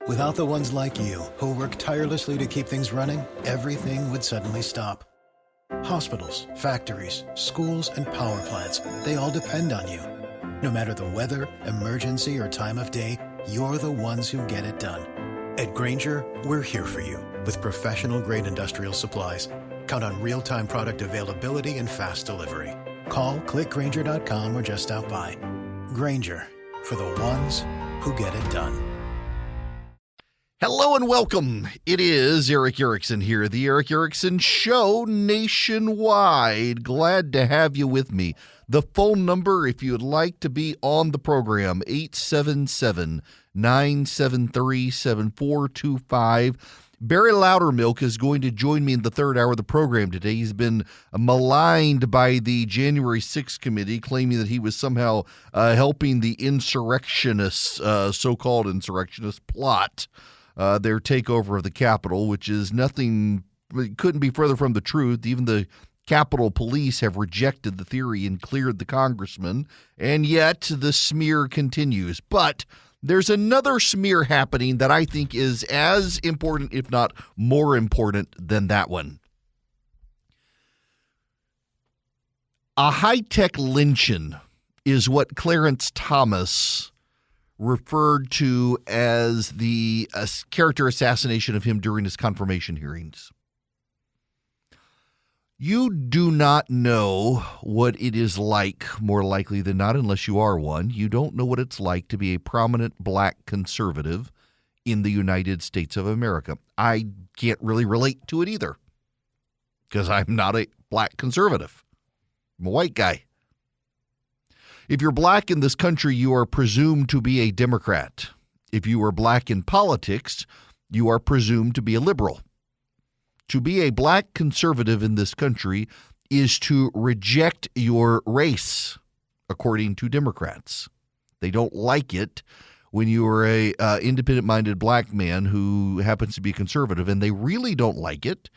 Without the ones like you, who work tirelessly to keep things running, everything would suddenly stop. Hospitals, factories, schools, and power plants, they all depend on you. No matter the weather, emergency, or time of day, you're the ones who get it done. At Grainger, we're here for you with professional-grade industrial supplies. Count on real-time product availability and fast delivery. Call, clickgrainger.com, or just stop by. Grainger, for the ones who get it done. Hello and welcome. It is Eric Erickson here, the Eric Erickson Show nationwide. Glad to have you with me. The phone number, if you'd like to be on the program, 877-973-7425. Barry Loudermilk is going to join me in the third hour of the program today. He's been maligned by the January 6th committee, claiming that he was somehow helping the insurrectionists, so-called insurrectionists, plot their takeover of the Capitol, which is nothing, couldn't be further from the truth. Even the Capitol Police have rejected the theory and cleared the congressman, and yet the smear continues. But there's another smear happening that I think is as important, if not more important, than that one. A high-tech lynching is what Clarence Thomas referred to as the character assassination of him during his confirmation hearings. You do not know what it is like, more likely than not, unless you are one. You don't know what it's like to be a prominent black conservative in the United States of America. I can't really relate to it either because I'm not a black conservative. I'm a white guy. If you're black in this country, you are presumed to be a Democrat. If you are black in politics, you are presumed to be a liberal. To be a black conservative in this country is to reject your race, according to Democrats. They don't like it when you are a independent-minded black man who happens to be a conservative, and they really don't like it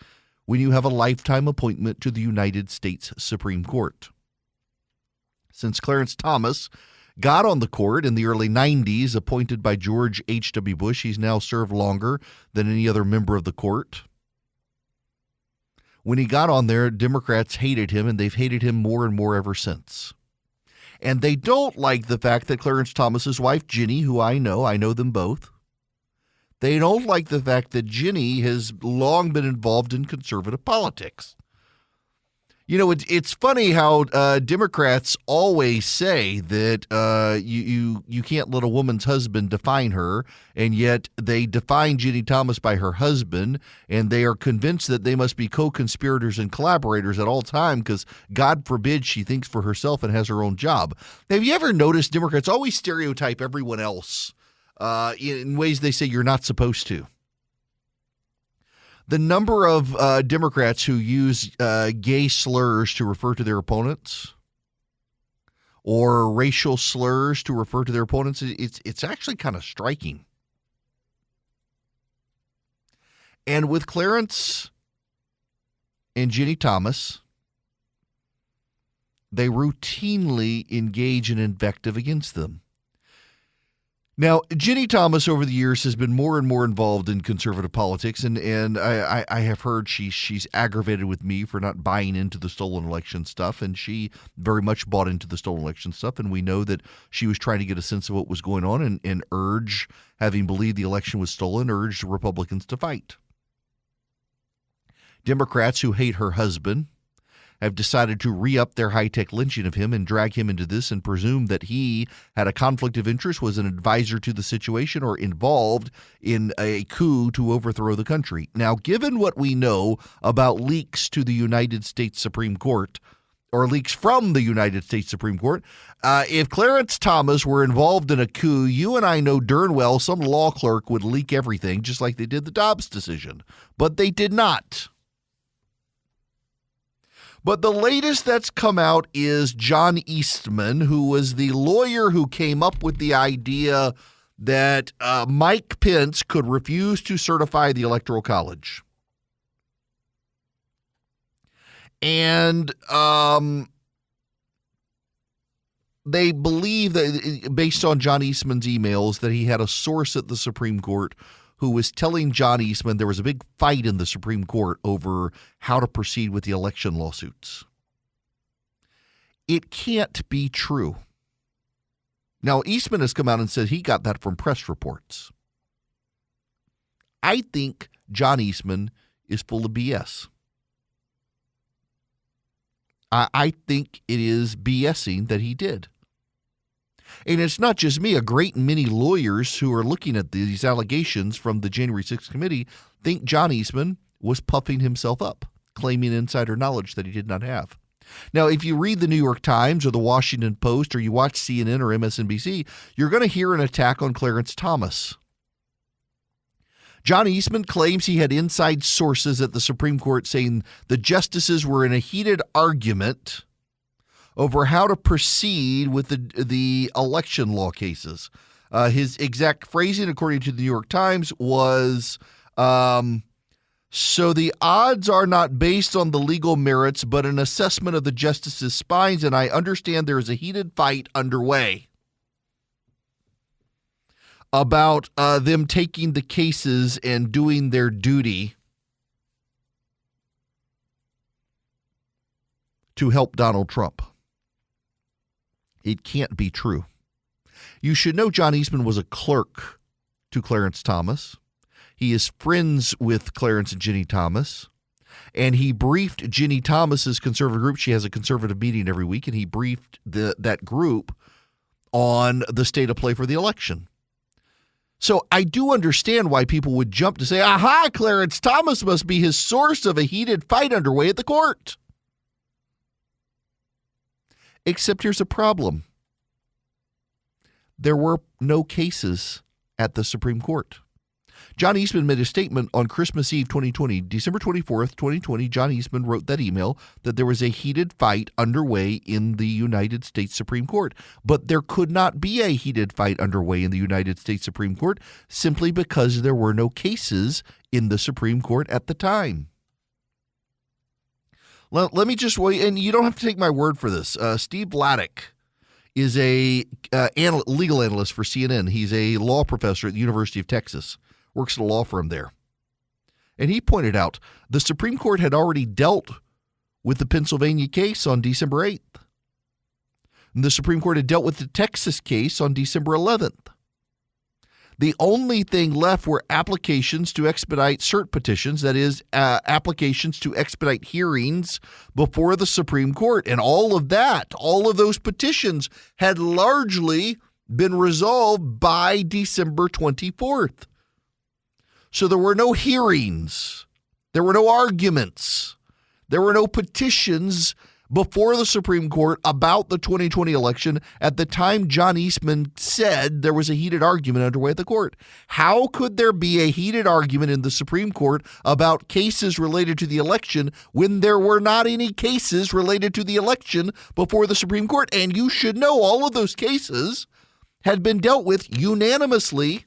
when you have a lifetime appointment to the United States Supreme Court. Since Clarence Thomas got on the court in the early 90s, appointed by George H.W. Bush, he's now served longer than any other member of the court. When he got on there, Democrats hated him, and they've hated him more and more ever since. And they don't like the fact that Clarence Thomas's wife, Ginny, who I know them both, they don't like the fact that Ginny has long been involved in conservative politics. You know, it's funny how Democrats always say that you can't let a woman's husband define her, and yet they define Ginny Thomas by her husband, and they are convinced that they must be co-conspirators and collaborators at all time because, God forbid, she thinks for herself and has her own job. Have you ever noticed Democrats always stereotype everyone else in ways they say you're not supposed to? The number of Democrats who use gay slurs to refer to their opponents or racial slurs to refer to their opponents, it's actually kind of striking. And with Clarence and Ginny Thomas, they routinely engage in invective against them. Now, Ginny Thomas over the years has been more and more involved in conservative politics, and I have heard she's aggravated with me for not buying into the stolen election stuff, and she very much bought into the stolen election stuff, and we know that she was trying to get a sense of what was going on and urge, having believed the election was stolen, urged Republicans to fight. Democrats who hate her husband have decided to re-up their high-tech lynching of him and drag him into this and presume that he had a conflict of interest, was an advisor to the situation, or involved in a coup to overthrow the country. Now, given what we know about leaks to the United States Supreme Court, or leaks from the United States Supreme Court, if Clarence Thomas were involved in a coup, you and I know darn well some law clerk would leak everything, just like they did the Dobbs decision. But they did not. But the latest that's come out is John Eastman, who was the lawyer who came up with the idea that Mike Pence could refuse to certify the Electoral College. And they believe that, based on John Eastman's emails, that he had a source at the Supreme Court who was telling John Eastman there was a big fight in the Supreme Court over how to proceed with the election lawsuits. It can't be true. Now, Eastman has come out and said he got that from press reports. I think John Eastman is full of BS. I think it is BSing that he did. And it's not just me. A great many lawyers who are looking at these allegations from the January 6th committee think John Eastman was puffing himself up, claiming insider knowledge that he did not have. Now, if you read the New York Times or the Washington Post or you watch CNN or MSNBC, you're going to hear an attack on Clarence Thomas. John Eastman claims he had inside sources at the Supreme Court saying the justices were in a heated argument over how to proceed with the election law cases. His exact phrasing, according to the New York Times, was, so the odds are not based on the legal merits, but an assessment of the justices' spines, and I understand there is a heated fight underway about them taking the cases and doing their duty to help Donald Trump. It can't be true. You should know John Eastman was a clerk to Clarence Thomas. He is friends with Clarence and Ginny Thomas. And he briefed Ginny Thomas's conservative group. She has a conservative meeting every week, and he briefed that group on the state of play for the election. So I do understand why people would jump to say, aha, Clarence Thomas must be his source of a heated fight underway at the court. Except here's a problem. There were no cases at the Supreme Court. John Eastman made a statement on Christmas Eve 2020, December 24th, 2020. John Eastman wrote that email that there was a heated fight underway in the United States Supreme Court. But there could not be a heated fight underway in the United States Supreme Court simply because there were no cases in the Supreme Court at the time. Let me just wait, and you don't have to take my word for this. Steve Vladeck is a legal analyst for CNN. He's a law professor at the University of Texas, works at a law firm there. And he pointed out the Supreme Court had already dealt with the Pennsylvania case on December 8th. And the Supreme Court had dealt with the Texas case on December 11th. The only thing left were applications to expedite cert petitions, that is, applications to expedite hearings before the Supreme Court. And all of those petitions had largely been resolved by December 24th. So there were no hearings. There were no arguments. There were no petitions before the Supreme Court about the 2020 election at the time John Eastman said there was a heated argument underway at the court. How could there be a heated argument in the Supreme Court about cases related to the election when there were not any cases related to the election before the Supreme Court? And you should know all of those cases had been dealt with unanimously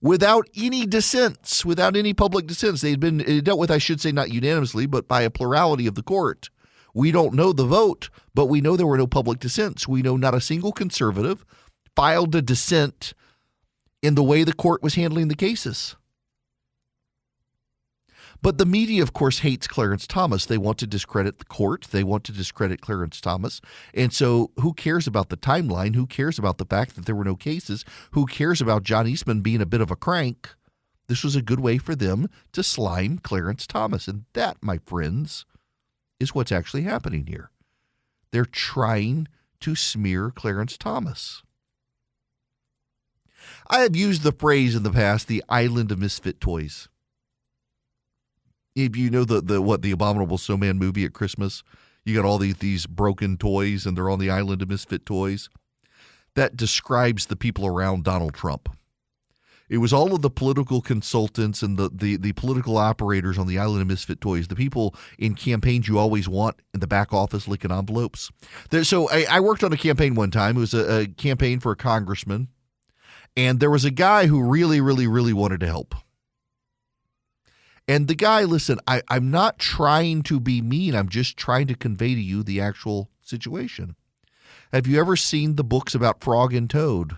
without any dissents, without any public dissents. They had been dealt with, I should say, not unanimously, but by a plurality of the court. We don't know the vote, but we know there were no public dissents. We know not a single conservative filed a dissent in the way the court was handling the cases. But the media, of course, hates Clarence Thomas. They want to discredit the court. They want to discredit Clarence Thomas. And so who cares about the timeline? Who cares about the fact that there were no cases? Who cares about John Eastman being a bit of a crank? This was a good way for them to slime Clarence Thomas. And that, my friends, is what's actually happening here. They're trying to smear Clarence Thomas. I have used the phrase in the past, the island of misfit toys. If you know the Abominable Snowman movie at Christmas, you got all these broken toys and they're on the island of misfit toys. That describes the people around Donald Trump. It was all of the political consultants and the political operators on the island of misfit toys, the people in campaigns you always want in the back office licking envelopes. So I worked on a campaign one time. It was a campaign for a congressman, and there was a guy who really, really, really wanted to help. And the guy, listen, I'm not trying to be mean. I'm just trying to convey to you the actual situation. Have you ever seen the books about Frog and Toad?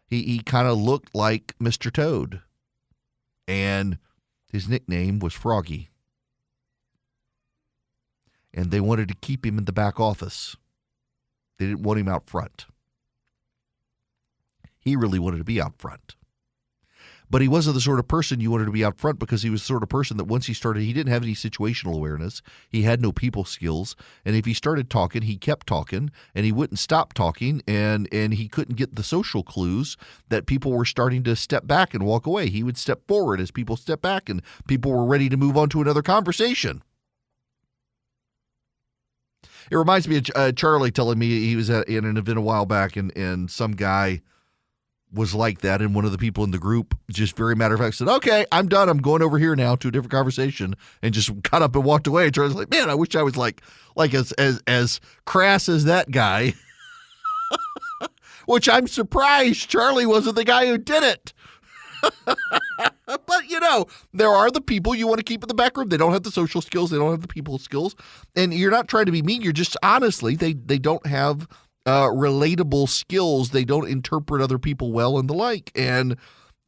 He kind of looked like Mr. Toad, and his nickname was Froggy. And they wanted to keep him in the back office. They didn't want him out front. He really wanted to be out front. But he wasn't the sort of person you wanted to be out front, because he was the sort of person that once he started, he didn't have any situational awareness. He had no people skills. And if he started talking, he kept talking, and he wouldn't stop talking, and he couldn't get the social clues that people were starting to step back and walk away. He would step forward as people stepped back, and people were ready to move on to another conversation. It reminds me of Charlie telling me he was in an event a while back, and some guy was like that, and one of the people in the group just very matter of fact said, "Okay, I'm done. I'm going over here now to a different conversation," and just got up and walked away. And Charlie's like, "Man, I wish I was like as crass as that guy." Which I'm surprised Charlie wasn't the guy who did it. But, there are the people you want to keep in the back room. They don't have the social skills. They don't have the people skills. And you're not trying to be mean. You're just, honestly, they don't have relatable skills. They don't interpret other people well and the like. And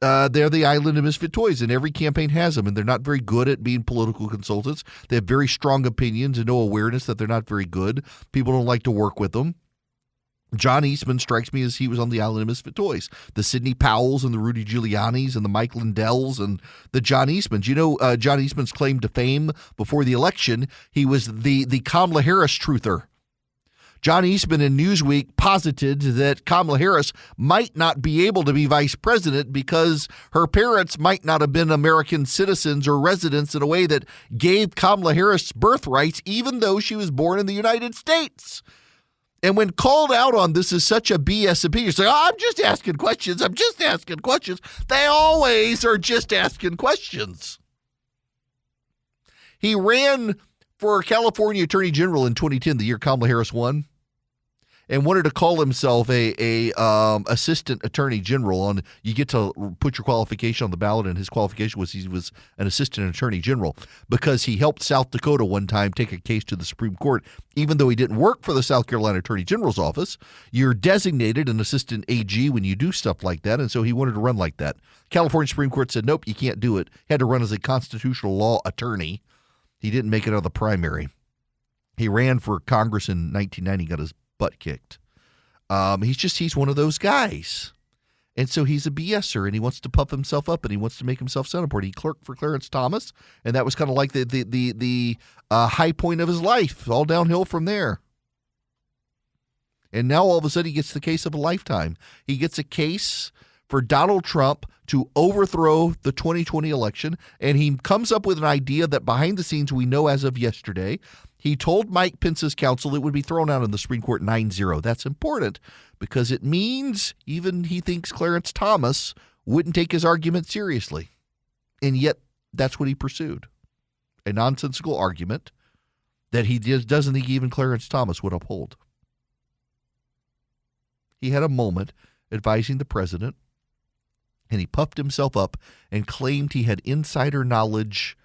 they're the island of misfit toys, and every campaign has them. And they're not very good at being political consultants. They have very strong opinions and no awareness that they're not very good. People don't like to work with them. John Eastman strikes me as he was on the island of misfit toys. The Sidney Powells and the Rudy Giulianis and the Mike Lindells and the John Eastmans. John Eastman's claim to fame before the election, he was the Kamala Harris truther. John Eastman in Newsweek posited that Kamala Harris might not be able to be vice president because her parents might not have been American citizens or residents in a way that gave Kamala Harris birthrights, even though she was born in the United States. And when called out on this is such a BS opinion, you say, "Oh, I'm just asking questions. I'm just asking questions." They always are just asking questions. He ran for California Attorney General in 2010, the year Kamala Harris won, and wanted to call himself a assistant attorney general. And you get to put your qualification on the ballot, and his qualification was he was an assistant attorney general because he helped South Dakota one time take a case to the Supreme Court. Even though he didn't work for the South Carolina Attorney General's office, you're designated an assistant AG when you do stuff like that, and so he wanted to run like that. California Supreme Court said, nope, you can't do it. He had to run as a constitutional law attorney. He didn't make it out of the primary. He ran for Congress in 1990, got his butt kicked. He's one of those guys. And so he's a BSer, and he wants to puff himself up, and he wants to make himself sound important. He clerked for Clarence Thomas, and that was kind of like the high point of his life, all downhill from there. And now all of a sudden he gets the case of a lifetime. He gets a case for Donald Trump to overthrow the 2020 election, and he comes up with an idea that behind the scenes we know as of yesterday, he told Mike Pence's counsel it would be thrown out in the Supreme Court 9-0. That's important because it means even he thinks Clarence Thomas wouldn't take his argument seriously. And yet that's what he pursued, a nonsensical argument that he doesn't think even Clarence Thomas would uphold. He had a moment advising the president, and he puffed himself up and claimed he had insider knowledge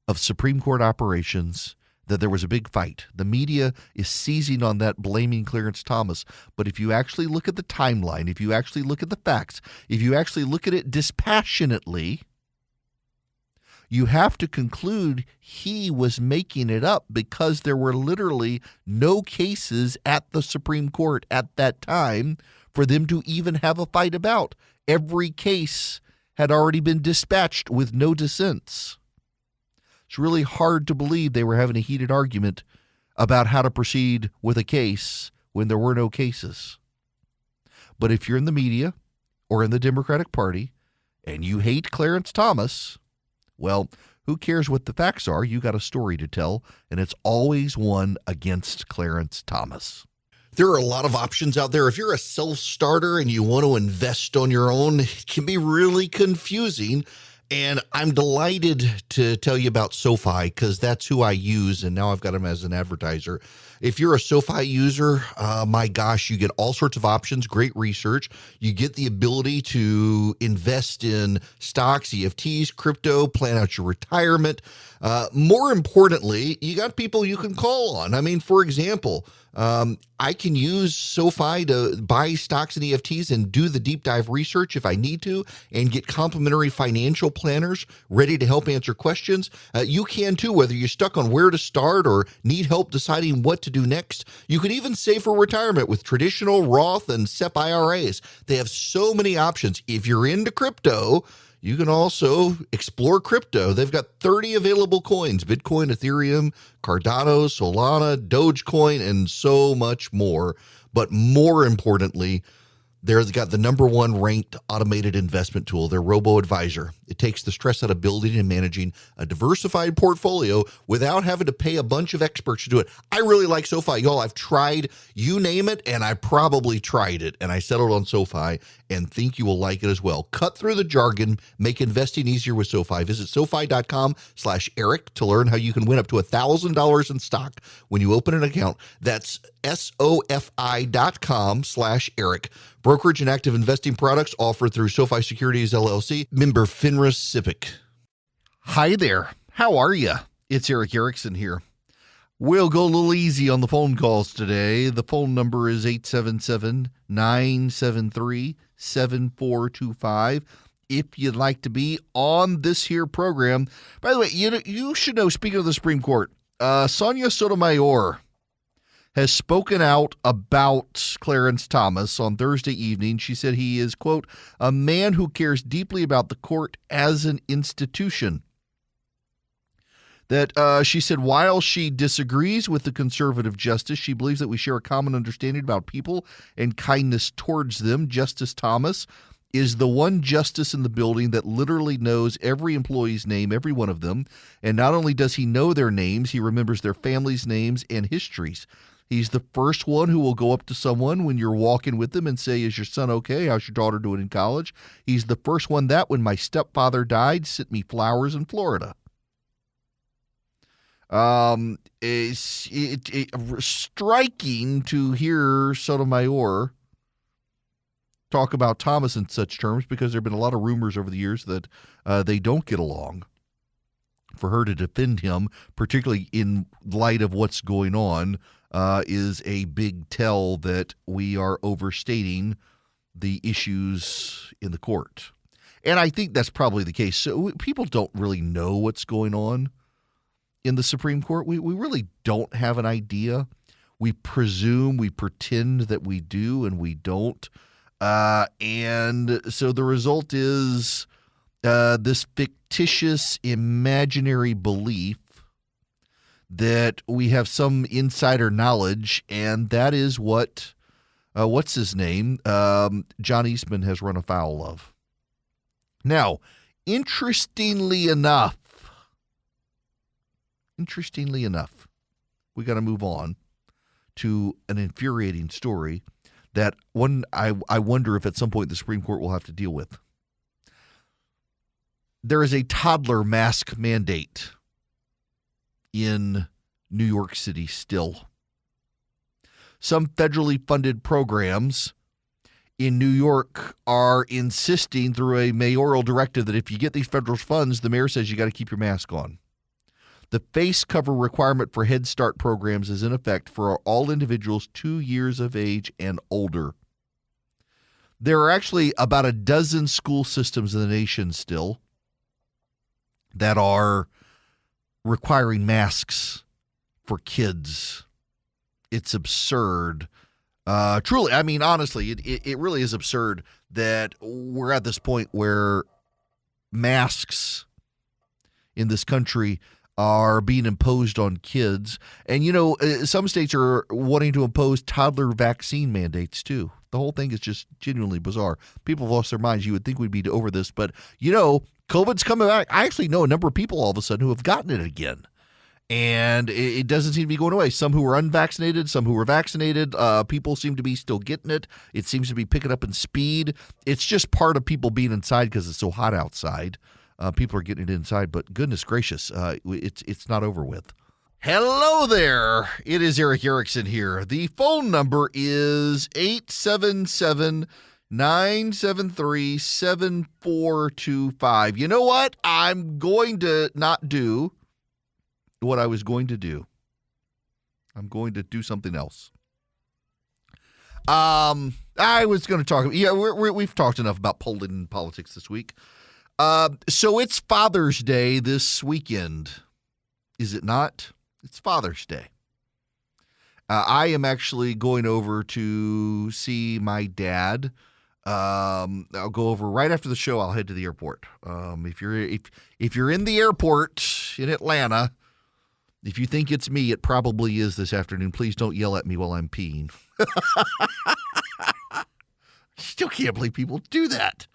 of Supreme Court operations, that there was a big fight. The media is seizing on that, blaming Clarence Thomas. But if you actually look at the timeline, if you actually look at the facts, if you actually look at it dispassionately, you have to conclude he was making it up because there were literally no cases at the Supreme Court at that time for them to even have a fight about. Every case had already been dispatched with no dissents. It's really hard to believe they were having a heated argument about how to proceed with a case when there were no cases. But if you're in the media or in the Democratic Party and you hate Clarence Thomas, well, who cares what the facts are? You got a story to tell, and it's always one against Clarence Thomas. There are a lot of options out there. If you're a self-starter and you want to invest on your own, it can be really confusing. And I'm delighted to tell you about SoFi because that's who I use, and now I've got them as an advertiser. If you're a SoFi user, my gosh, you get all sorts of options, great research. You get the ability to invest in stocks, EFTs, crypto, plan out your retirement. More importantly, you got people you can call on. I mean, for example, I can use SoFi to buy stocks and EFTs and do the deep dive research if I need to and get complimentary financial planners ready to help answer questions. You can too, whether you're stuck on where to start or need help deciding what to do next. You can even save for retirement with traditional Roth and SEP IRAs. They have so many options. If you're into crypto, you can also explore crypto. They've got 30 available coins: Bitcoin, Ethereum, Cardano, Solana, Dogecoin, and so much more. But more importantly, they've got the number one ranked automated investment tool, their robo-advisor. It takes the stress out of building and managing a diversified portfolio without having to pay a bunch of experts to do it. I really like SoFi. Y'all, I've tried, you name it, and I probably tried it, and I settled on SoFi and think you will like it as well. Cut through the jargon, make investing easier with SoFi. Visit SoFi.com/Eric to learn how you can win up to $1,000 in stock when you open an account. That's SoFi.com/Eric. Brokerage and active investing products offered through SoFi Securities LLC, member FINRA SIPC. Hi there. How are you? It's Eric Erickson here. We'll go a little easy on the phone calls today. The phone number is 877-973-7425. If you'd like to be on this here program. By the way, you should know, speaking of the Supreme Court, Sonia Sotomayor has spoken out about Clarence Thomas on Thursday evening. She said he is, quote, a man who cares deeply about the court as an institution. That she said, while she disagrees with the conservative justice, she believes that we share a common understanding about people and kindness towards them. Justice Thomas is the one justice in the building that literally knows every employee's name, every one of them. And not only does he know their names, he remembers their families' names and histories. He's the first one who will go up to someone when you're walking with them and say, is your son okay? How's your daughter doing in college? He's the first one that, when my stepfather died, sent me flowers in Florida. It's striking to hear Sotomayor talk about Thomas in such terms, because there have been a lot of rumors over the years that they don't get along. For her to defend him, particularly in light of what's going on, is a big tell that we are overstating the issues in the court. And I think that's probably the case. So people don't really know what's going on in the Supreme Court. We really don't have an idea. We presume, we pretend that we do, and we don't. And so the result is this fictitious, imaginary belief that we have some insider knowledge, and that is what, what's his name, John Eastman has run afoul of. Now, interestingly enough, we got to move on to an infuriating story that I wonder if at some point the Supreme Court will have to deal with. There is a toddler mask mandate in New York City still. Some federally funded programs in New York are insisting through a mayoral directive that if you get these federal funds, the mayor says you got to keep your mask on. The face cover requirement for Head Start programs is in effect for all individuals 2 years of age and older. There are actually about a dozen school systems in the nation still that are requiring masks for kids. It's absurd. Truly, I mean, honestly, it really is absurd that we're at this point where masks in this country are being imposed on kids. And, you know, some states are wanting to impose toddler vaccine mandates, too. The whole thing is just genuinely bizarre. People have lost their minds. You would think we'd be over this. But, you know, COVID's coming back. I actually know a number of people all of a sudden who have gotten it again. And it doesn't seem to be going away. Some who were unvaccinated, some who were vaccinated. People seem to be still getting it. It seems to be picking up in speed. It's just part of people being inside because it's so hot outside. People are getting it inside, but goodness gracious, it's not over with. Hello there. It is Eric Erickson here. The phone number is 877-973-7425. You know what? I'm going to not do what I was going to do. I'm going to do something else. I was going to talk. Yeah, we've talked enough about Poland and politics this week. So it's Father's Day this weekend, is it not? It's Father's Day. I am actually going over to see my dad. I'll go over right after the show. I'll head to the airport. If you're in the airport in Atlanta, if you think it's me, it probably is this afternoon. Please don't yell at me while I'm peeing. Still can't believe people do that.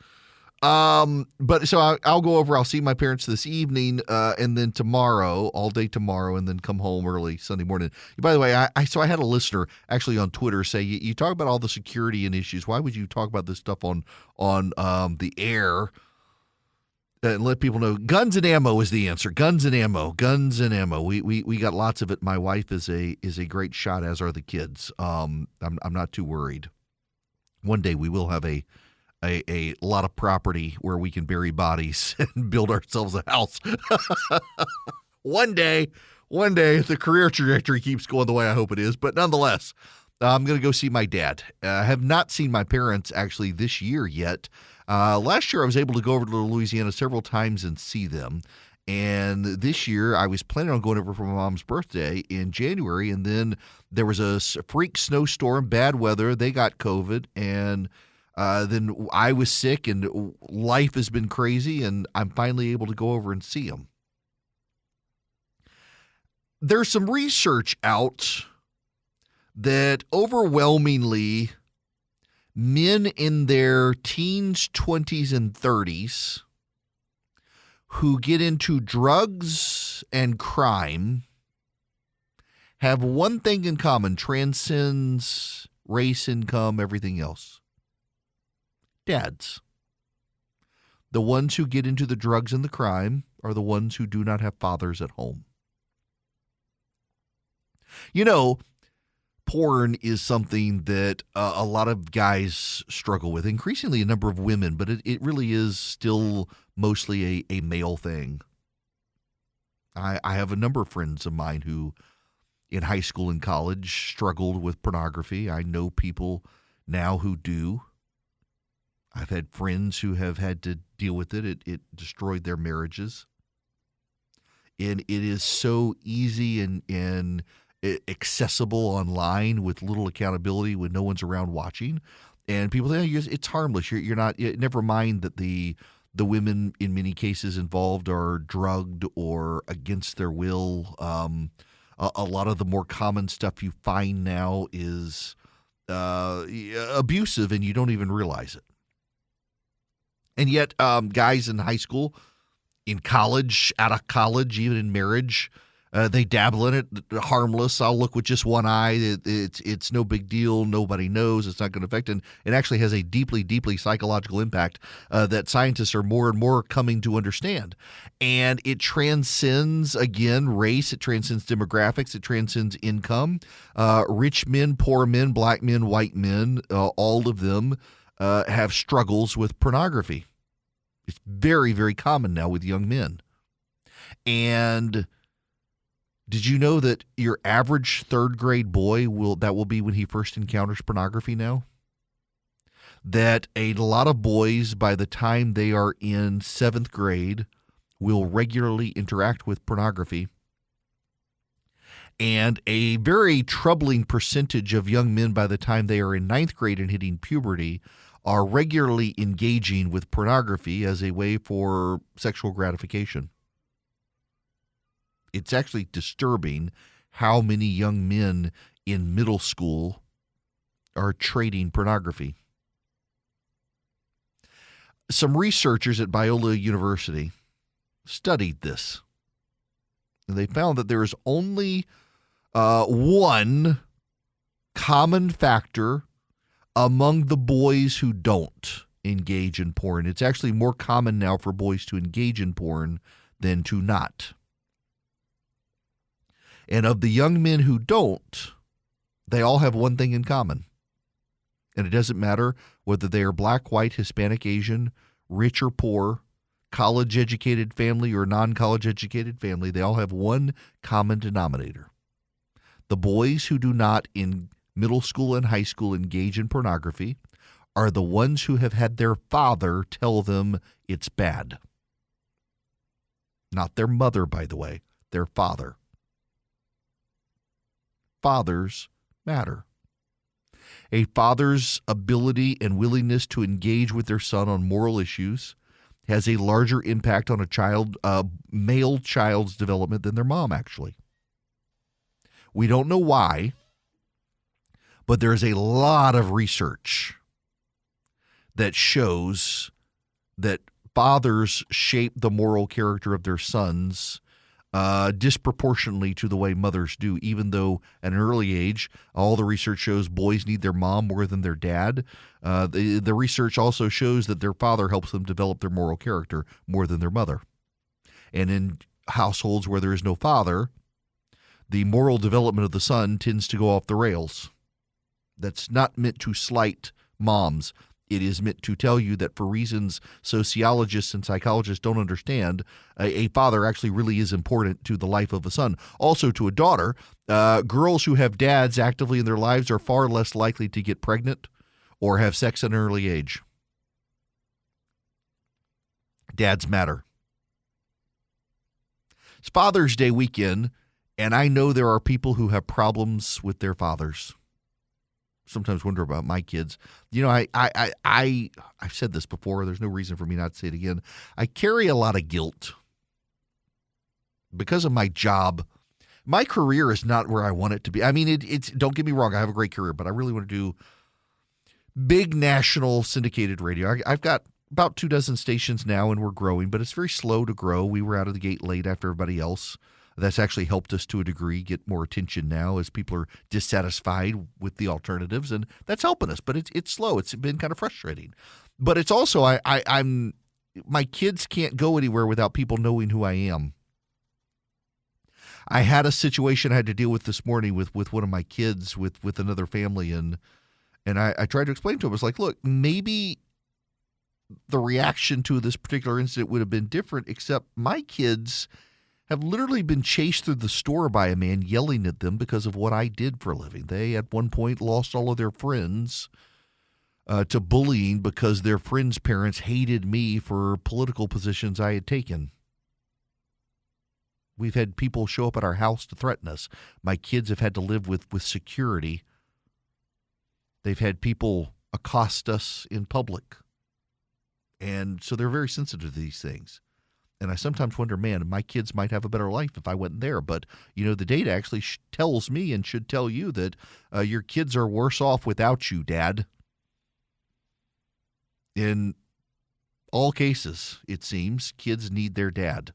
But so I'll go over. I'll see my parents this evening, and then tomorrow, all day tomorrow, and then come home early Sunday morning. By the way, I had a listener actually on Twitter say, "You talk about all the security and issues. Why would you talk about this stuff on the air?" And let people know guns and ammo is the answer. Guns and ammo. We got lots of it. My wife is a great shot, as are the kids. I'm not too worried. One day we will have a lot of property where we can bury bodies and build ourselves a house. One day, if the career trajectory keeps going the way I hope it is. But nonetheless, I'm going to go see my dad. I have not seen my parents actually this year yet. Last year I was able to go over to Louisiana several times and see them. And this year I was planning on going over for my mom's birthday in January. And then there was a freak snowstorm, bad weather. They got COVID. And then I was sick and life has been crazy. And I'm finally able to go over and see them. There's some research out that overwhelmingly men in their teens, 20s, and 30s who get into drugs and crime have one thing in common, transcends race, income, everything else. Dads. The ones who get into the drugs and the crime are the ones who do not have fathers at home. You know, porn is something that a lot of guys struggle with, increasingly a number of women, but it really is still mostly a male thing. I have a number of friends of mine who in high school and college struggled with pornography. I know people now who do. I've had friends who have had to deal with it. It destroyed their marriages. And it is so easy and accessible online with little accountability when no one's around watching, and people think it's harmless. You're not. Never mind that the women in many cases involved are drugged or against their will. A lot of the more common stuff you find now is abusive, and you don't even realize it. And yet, guys in high school, in college, out of college, even in marriage. They dabble in it, harmless. I'll look with just one eye. It's no big deal. Nobody knows. It's not going to affect. And it actually has a deeply, deeply psychological impact that scientists are more and more coming to understand. And it transcends, again, race. It transcends demographics. It transcends income. Rich men, poor men, black men, white men, all of them have struggles with pornogaphy. It's very, very common now with young men. And did you know that your average third grade boy will be when he first encounters pornography now? That a lot of boys, by the time they are in seventh grade, will regularly interact with pornography. And a very troubling percentage of young men, by the time they are in ninth grade and hitting puberty, are regularly engaging with pornography as a way for sexual gratification. It's actually disturbing how many young men in middle school are trading pornography. Some researchers at Biola University studied this. And they found that there is only one common factor among the boys who don't engage in porn. It's actually more common now for boys to engage in porn than to not. And of the young men who don't, they all have one thing in common. And it doesn't matter whether they are black, white, Hispanic, Asian, rich or poor, college-educated family or non-college-educated family. They all have one common denominator. The boys who do not in middle school and high school engage in pornography are the ones who have had their father tell them it's bad. Not their mother, by the way, their father. Fathers matter. A father's ability and willingness to engage with their son on moral issues has a larger impact on a male child's development than their mom, actually. We don't know why, but there's a lot of research that shows that fathers shape the moral character of their sons disproportionately to the way mothers do, even though at an early age, all the research shows boys need their mom more than their dad. The research also shows that their father helps them develop their moral character more than their mother. And in households where there is no father, the moral development of the son tends to go off the rails. That's not meant to slight moms. It is meant to tell you that for reasons sociologists and psychologists don't understand, a father actually really is important to the life of a son. Also to a daughter, girls who have dads actively in their lives are far less likely to get pregnant or have sex at an early age. Dads matter. It's Father's Day weekend, and I know there are people who have problems with their fathers. Sometimes wonder about my kids. You know, I've said this before. There's no reason for me not to say it again. I carry a lot of guilt because of my job. My career is not where I want it to be. I mean, it's don't get me wrong. I have a great career, but I really want to do big national syndicated radio. I've got about 24 stations now, and we're growing, but it's very slow to grow. We were out of the gate late after everybody else. That's actually helped us to a degree get more attention now as people are dissatisfied with the alternatives, and that's helping us. But it's slow. It's been kind of frustrating. But it's also I'm my kids can't go anywhere without people knowing who I am. I had a situation I had to deal with this morning with one of my kids with another family, and I tried to explain to him. I was like, look, maybe the reaction to this particular incident would have been different, except my kids have literally been chased through the store by a man yelling at them because of what I did for a living. They, at one point, lost all of their friends to bullying because their friends' parents hated me for political positions I had taken. We've had people show up at our house to threaten us. My kids have had to live with security. They've had people accost us in public. And so they're very sensitive to these things. And I sometimes wonder, man, my kids might have a better life if I went there. But, you know, the data actually tells me and should tell you that your kids are worse off without you, Dad. In all cases, it seems, kids need their dad.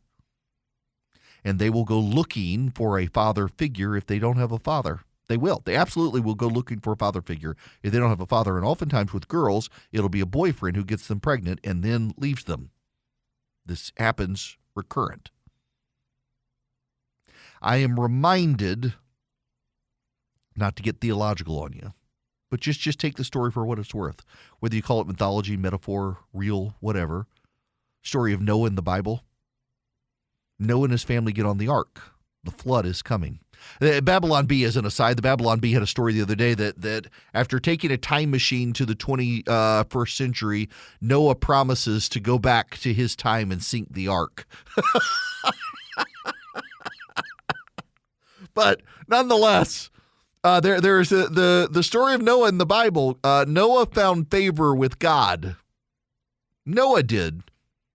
And they will go looking for a father figure if they don't have a father. They will. They absolutely will go looking for a father figure if they don't have a father. And oftentimes with girls, it'll be a boyfriend who gets them pregnant and then leaves them. This happens recurrent. I am reminded, not to get theological on you, but just take the story for what it's worth. Whether you call it mythology, metaphor, real, whatever. Story of Noah in the Bible. Noah and his family get on the ark. The flood is coming. Babylon Bee, as an aside, the Babylon Bee had a story the other day that after taking a time machine to the 21st century, Noah promises to go back to his time and sink the ark. But nonetheless, there's the story of Noah in the Bible. Noah found favor with God. Noah did.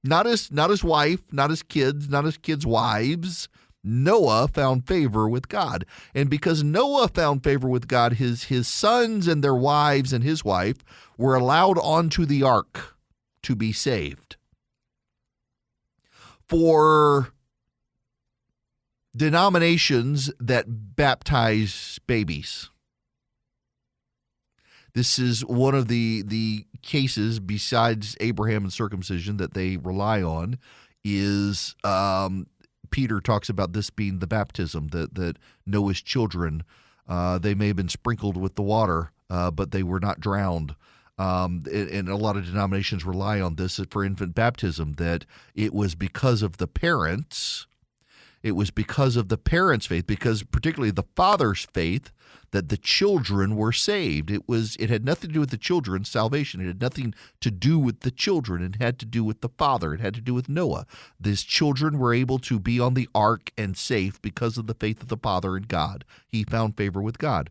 Not his wife, not his kids' wives. Noah found favor with God. And because Noah found favor with God, his sons and their wives and his wife were allowed onto the ark to be saved. For denominations that baptize babies, this is one of the cases besides Abraham and circumcision that they rely on is Peter talks about this being the baptism, that Noah's children, they may have been sprinkled with the water, but they were not drowned. And a lot of denominations rely on this for infant baptism, that it was because of the parents. It was because of the parents' faith, because particularly the father's faith, that the children were saved. It had nothing to do with the children's salvation. It had nothing to do with the children. It had to do with the father. It had to do with Noah. These children were able to be on the ark and safe because of the faith of the father in God. He found favor with God.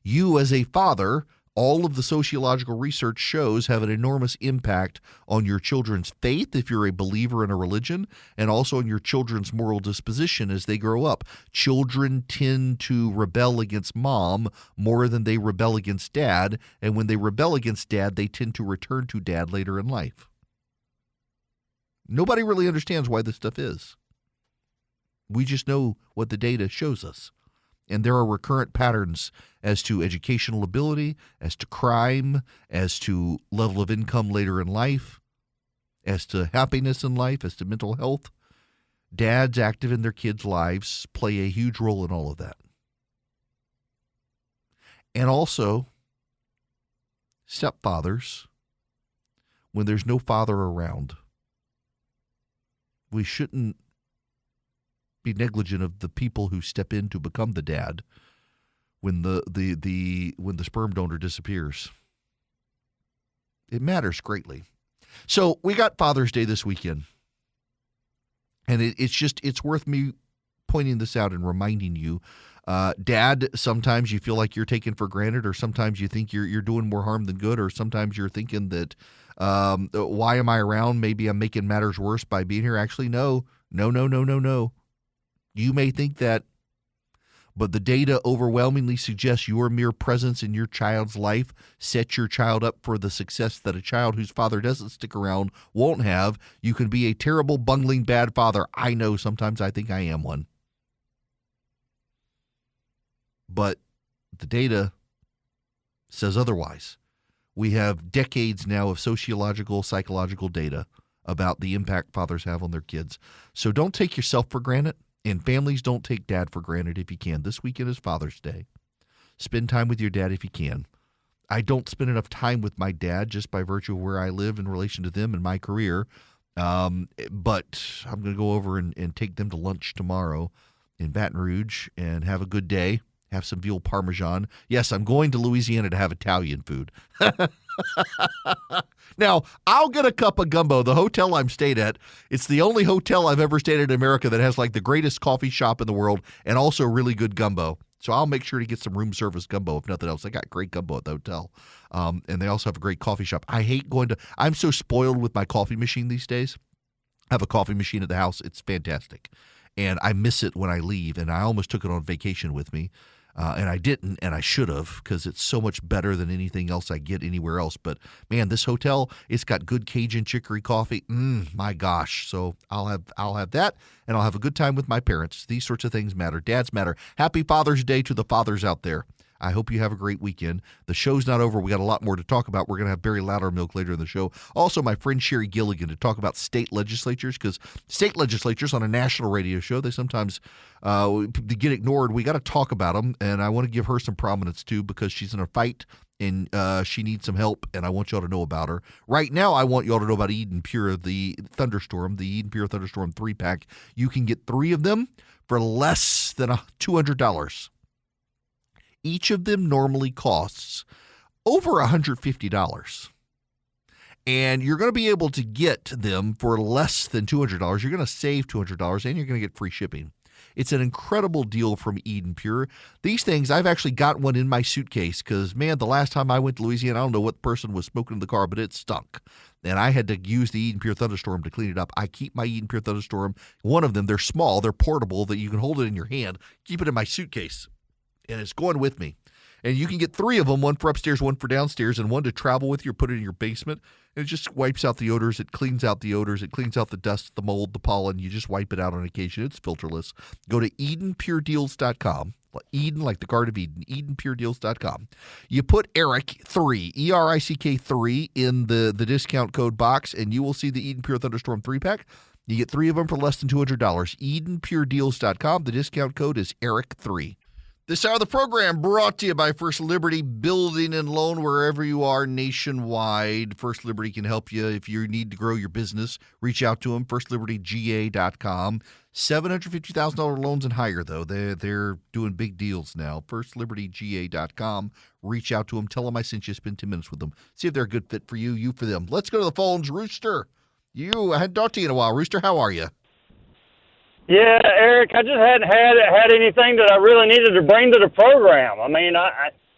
You as a father, all of the sociological research shows, have an enormous impact on your children's faith if you're a believer in a religion, and also on your children's moral disposition as they grow up. Children tend to rebel against mom more than they rebel against dad, and when they rebel against dad, they tend to return to dad later in life. Nobody really understands why this stuff is. We just know what the data shows us. And there are recurrent patterns as to educational ability, as to crime, as to level of income later in life, as to happiness in life, as to mental health. Dads active in their kids' lives play a huge role in all of that. And also, stepfathers, when there's no father around, we shouldn't be negligent of the people who step in to become the dad when the sperm donor disappears. It matters greatly. So we got Father's Day this weekend, and it's worth me pointing this out and reminding you, Dad, sometimes you feel like you're taken for granted, or sometimes you think you're doing more harm than good, or sometimes you're thinking that why am I around? Maybe I'm making matters worse by being here. Actually, no. You may think that, but the data overwhelmingly suggests your mere presence in your child's life sets your child up for the success that a child whose father doesn't stick around won't have. You can be a terrible, bungling, bad father. I know sometimes I think I am one. But the data says otherwise. We have decades now of sociological, psychological data about the impact fathers have on their kids. So don't take yourself for granted. And families, don't take dad for granted if you can. This weekend is Father's Day. Spend time with your dad if you can. I don't spend enough time with my dad just by virtue of where I live in relation to them and my career. But I'm going to go over and take them to lunch tomorrow in Baton Rouge and have a good day. Have some veal parmesan. Yes, I'm going to Louisiana to have Italian food. Now, I'll get a cup of gumbo. The hotel I'm stayed at, it's the only hotel I've ever stayed at in America that has like the greatest coffee shop in the world and also really good gumbo. So I'll make sure to get some room service gumbo, if nothing else. They got great gumbo at the hotel. And they also have a great coffee shop. I'm so spoiled with my coffee machine these days. I have a coffee machine at the house. It's fantastic. And I miss it when I leave, and I almost took it on vacation with me. And I didn't, and I should have, because it's so much better than anything else I get anywhere else. But, man, this hotel, it's got good Cajun chicory coffee. My gosh. So I'll have that, and I'll have a good time with my parents. These sorts of things matter. Dads matter. Happy Father's Day to the fathers out there. I hope you have a great weekend. The show's not over. We got a lot more to talk about. We're going to have Barry Loudermilk later in the show. Also, my friend Sherry Gilligan to talk about state legislatures, because state legislatures on a national radio show, they sometimes get ignored. We got to talk about them, and I want to give her some prominence too, because she's in a fight and she needs some help, and I want y'all to know about her. Right now, I want y'all to know about Eden Pure, the Thunderstorm, the Eden Pure Thunderstorm 3-pack. You can get 3 of them for less than $200. Each of them normally costs over $150. And you're going to be able to get them for less than $200. You're going to save $200, and you're going to get free shipping. It's an incredible deal from Eden Pure. These things, I've actually got one in my suitcase because, man, the last time I went to Louisiana, I don't know what person was smoking in the car, but it stunk. And I had to use the Eden Pure Thunderstorm to clean it up. I keep my Eden Pure Thunderstorm. One of them, they're small, they're portable, that you can hold it in your hand. Keep it in my suitcase. And it's going with me. And you can get 3 of them, one for upstairs, one for downstairs, and one to travel with you or put it in your basement. And it just wipes out the odors. It cleans out the odors. It cleans out the dust, the mold, the pollen. You just wipe it out on occasion. It's filterless. Go to EdenPureDeals.com. Eden, like the Garden of Eden, EdenPureDeals.com. You put Eric 3, ERICK 3 in the discount code box, and you will see the Eden Pure Thunderstorm 3-pack. You get 3 of them for less than $200. EdenPureDeals.com. The discount code is ERIC3. This hour of the program brought to you by First Liberty Building and Loan wherever you are nationwide. First Liberty can help you if you need to grow your business. Reach out to them, FirstLibertyGA.com. $750,000 loans and higher, though. They're doing big deals now. FirstLibertyGA.com. Reach out to them. Tell them I sent you. Spend 10 minutes with them. See if they're a good fit for you, you for them. Let's go to the phones. Rooster, I hadn't talked to you in a while. Rooster, how are you? Yeah, Eric, I just hadn't had anything that I really needed to bring to the program. I mean,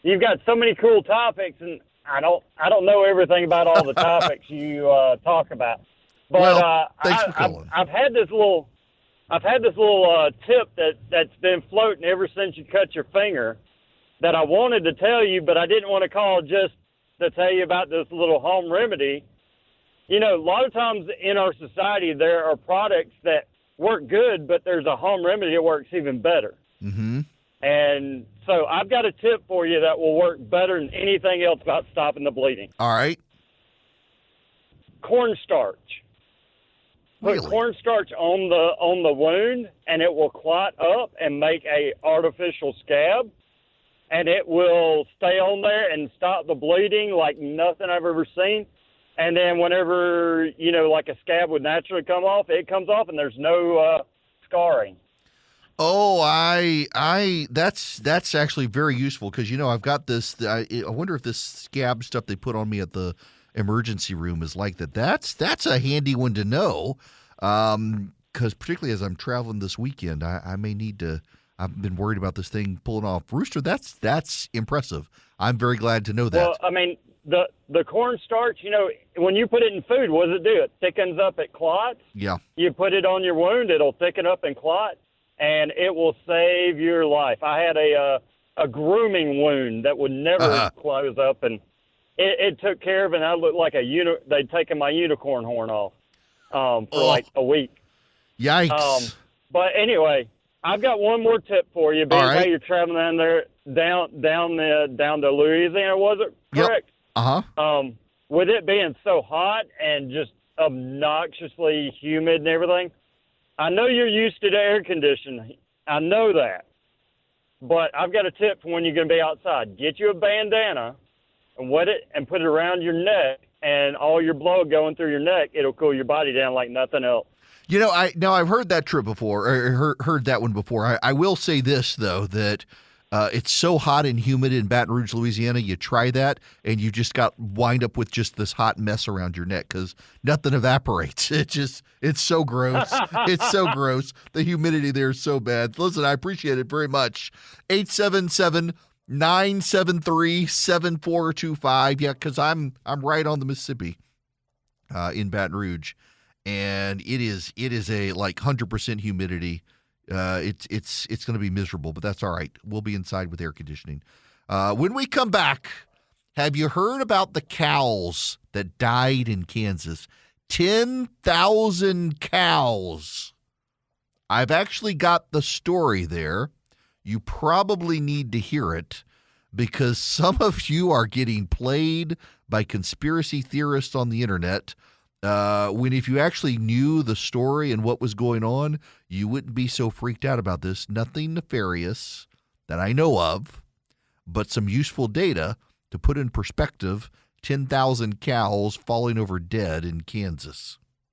you've got so many cool topics, and I don't know everything about all the topics you talk about. But well, thanks for calling. I've had this little tip that's been floating ever since you cut your finger that I wanted to tell you, but I didn't want to call just to tell you about this little home remedy. You know, a lot of times in our society there are products that work good, but there's a home remedy that works even better. Mm-hmm. And so I've got a tip for you that will work better than anything else about stopping the bleeding. All right. Cornstarch. Put Really? cornstarch on the wound, and it will clot up and make a artificial scab, and it will stay on there and stop the bleeding like nothing I've ever seen. And then whenever, like a scab would naturally come off, it comes off and there's no scarring. Oh, that's actually very useful because, I've got this. I wonder if this scab stuff they put on me at the emergency room is like that. That's a handy one to know because particularly as I'm traveling this weekend, I may need to. I've been worried about this thing pulling off. Rooster, that's impressive. I'm very glad to know that. Well, I mean, the cornstarch, when you put it in food, what does it do? It thickens up, it clots. Yeah. You put it on your wound, it'll thicken up and clot, and it will save your life. I had a grooming wound that would never close up, and it took care of it, and I looked like they'd taken my unicorn horn off for like a week. Yikes. But anyway, I've got one more tip for you. Being right. how you're traveling down there, down to Louisiana, was it correct? Yep. Uh-huh. With it being so hot and just obnoxiously humid and everything, I know you're used to the air conditioning. I know that. But I've got a tip for when you're going to be outside. Get you a bandana and wet it and put it around your neck, and all your blood going through your neck, it'll cool your body down like nothing else. I've heard that trip before, or heard that one before. I will say this, though, that it's so hot and humid in Baton Rouge, Louisiana. You try that, and you just wind up with just this hot mess around your neck because nothing evaporates. It's so gross. It's so gross. The humidity there is so bad. Listen, I appreciate it very much. 877-973-7425. Yeah, because I'm right on the Mississippi in Baton Rouge, and it is a like 100% humidity. It's going to be miserable, but that's all right. We'll be inside with air conditioning. When we come back, have you heard about the cows that died in Kansas? 10,000 cows. I've actually got the story there. You probably need to hear it because some of you are getting played by conspiracy theorists on the internet. When if you actually knew the story and what was going on, you wouldn't be so freaked out about this. Nothing nefarious that I know of, but some useful data to put in perspective 10,000 cows falling over dead in Kansas.